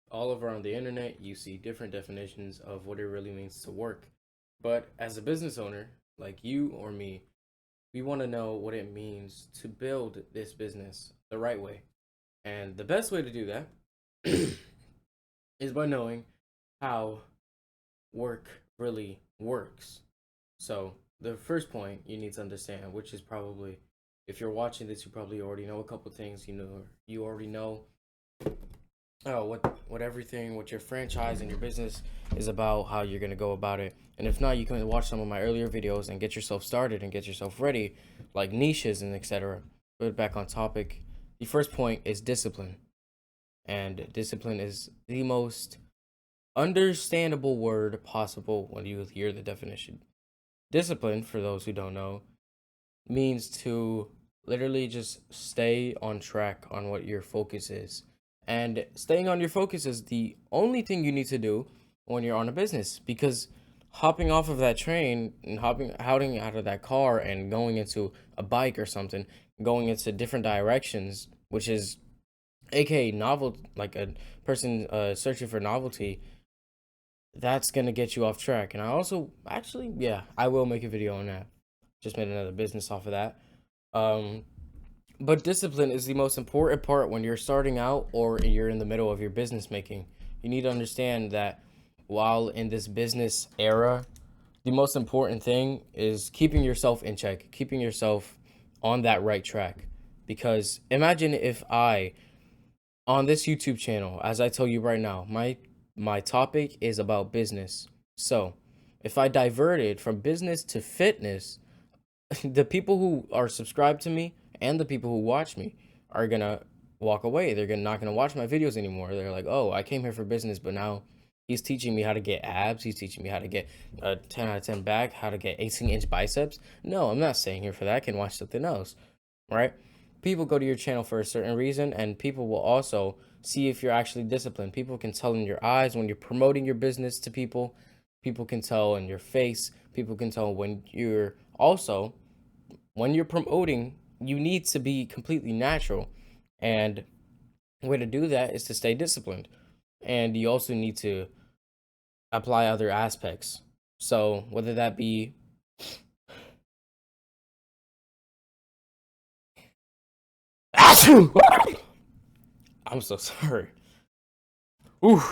All around the internet, you see different definitions of what it really means to work. But as a business owner, like you or me, we want to know what it means to build this business the right way. And the best way to do that is by knowing how work really works. So, the first point you need to understand, which is probably, if you're watching this, you probably already know a couple things. You already know what your franchise and your business is about, how you're gonna go about it. And if not, you can watch some of my earlier videos and get yourself started and get yourself ready, like niches and etc. But back on topic, the first point is discipline, and discipline is the most understandable word possible when you hear the definition. Discipline, for those who don't know, means to literally just stay on track on what your focus is. And staying on your focus is the only thing you need to do when you're on a business, because hopping off of that train and hopping out of that car and going into a bike or something, going into different directions, which is aka novel, like a person searching for novelty, that's gonna get you off track. And I also actually, yeah, I will make a video on that. Just made another business off of that. Um, but discipline is the most important part when you're starting out or you're in the middle of your business making. You need to understand that while in this business era, the most important thing is keeping yourself in check, keeping yourself on that right track. Because imagine if I, on this YouTube channel, as I tell you right now, my topic is about business. So, if I diverted from business to fitness, the people who are subscribed to me and the people who watch me are gonna walk away. They're gonna not gonna watch my videos anymore. They're like, oh, I came here for business, but now he's teaching me how to get abs. He's teaching me how to get a 10 out of 10 back, how to get 18-inch biceps. No, I'm not staying here for that. I can watch something else, right? People go to your channel for a certain reason, and people will also see if you're actually disciplined. People can tell in your eyes when you're promoting your business to people. People can tell in your face. People can tell when you're promoting, you need to be completely natural. And the way to do that is to stay disciplined. And you also need to apply other aspects. So whether that be I'm so sorry. Ooh.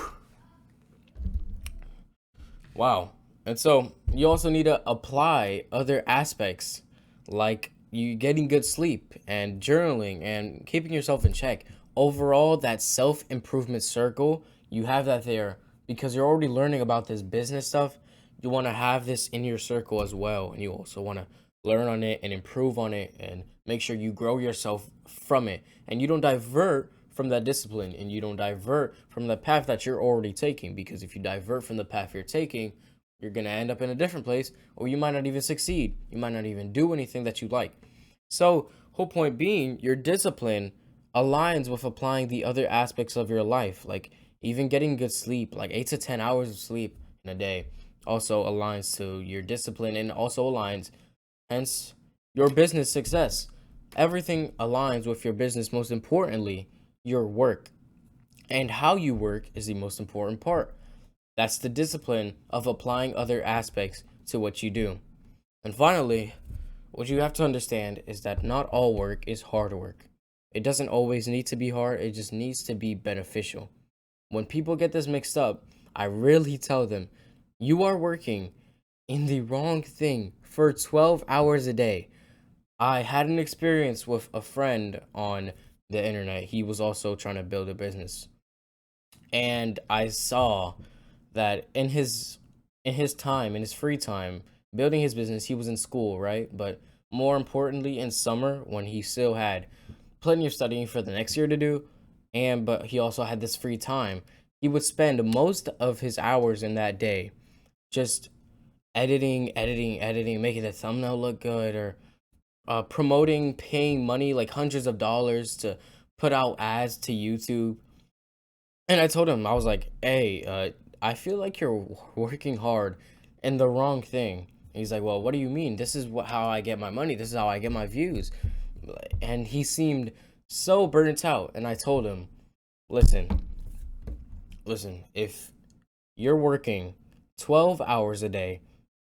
Wow. And so you also need to apply other aspects like you getting good sleep and journaling and keeping yourself in check. Overall, that self improvement circle, you have that there because you're already learning about this business stuff. You want to have this in your circle as well. And you also want to learn on it and improve on it and make sure you grow yourself from it. And you don't divert from that discipline and you don't divert from the path that you're already taking, because if you divert from the path you're taking, you're going to end up in a different place, or you might not even succeed. You might not even do anything that you like. So whole point being, your discipline aligns with applying the other aspects of your life, like even getting good sleep, like 8 to 10 hours of sleep in a day also aligns to your discipline and also aligns, hence, your business success. Everything aligns with your business. Most importantly, your work. And how you work is the most important part. That's the discipline of applying other aspects to what you do. And finally, what you have to understand is that not all work is hard work. It doesn't always need to be hard, it just needs to be beneficial. When people get this mixed up, I really tell them, you are working in the wrong thing for 12 hours a day. I had an experience with a friend on the internet. He was also trying to build a business. And I saw that in his free time, building his business, he was in school, right? But more importantly, in summer when he still had plenty of studying for the next year to do, and but he also had this free time, he would spend most of his hours in that day just editing, making the thumbnail look good, or promoting, paying money like hundreds of dollars to put out ads to YouTube. And I told him, I was like, hey, I feel like you're working hard in the wrong thing. And he's like, well, what do you mean? This is how I get my money. This is how I get my views. And he seemed so burnt out. And I told him, listen, listen, if you're working 12 hours a day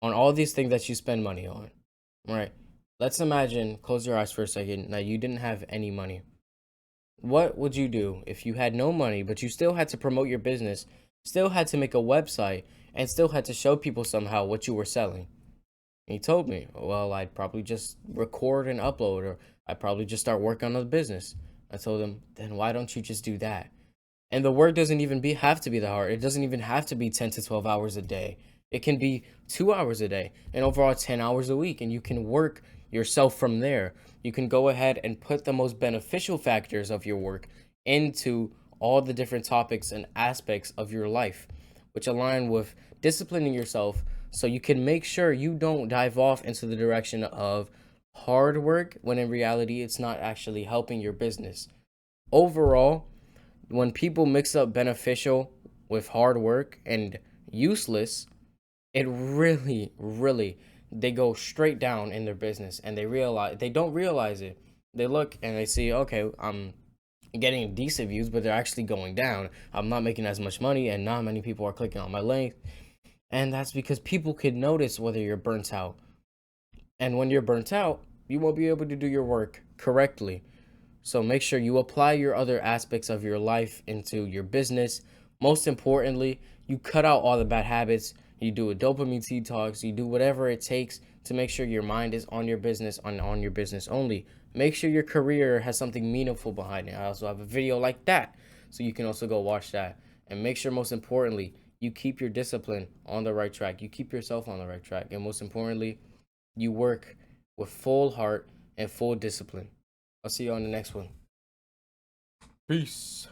on all these things that you spend money on, right? Let's imagine, close your eyes for a second, that you didn't have any money. What would you do if you had no money, but you still had to promote your business, still had to make a website, and still had to show people somehow what you were selling? And he told me, well, I'd probably just record and upload, or I'd probably just start working on the business. I told him, then why don't you just do that? And the work doesn't even have to be that hard. It doesn't even have to be 10 to 12 hours a day. It can be 2 hours a day and overall 10 hours a week. And you can work yourself from there. You can go ahead and put the most beneficial factors of your work into all the different topics and aspects of your life, which align with disciplining yourself so you can make sure you don't dive off into the direction of hard work when in reality it's not actually helping your business. Overall, when people mix up beneficial with hard work and useless, it really, they go straight down in their business and they don't realize it. They look and they see, okay, I'm getting decent views, but they're actually going down. I'm not making as much money and not many people are clicking on my link. And that's because people can notice whether you're burnt out. And when you're burnt out, you won't be able to do your work correctly. So make sure you apply your other aspects of your life into your business. Most importantly, you cut out all the bad habits. You do a dopamine detox. You do whatever it takes to make sure your mind is on your business, on your business only. Make sure your career has something meaningful behind it. I also have a video like that, so you can also go watch that. And make sure, most importantly, you keep your discipline on the right track. You keep yourself on the right track. And most importantly, you work with full heart and full discipline. I'll see you on the next one. Peace.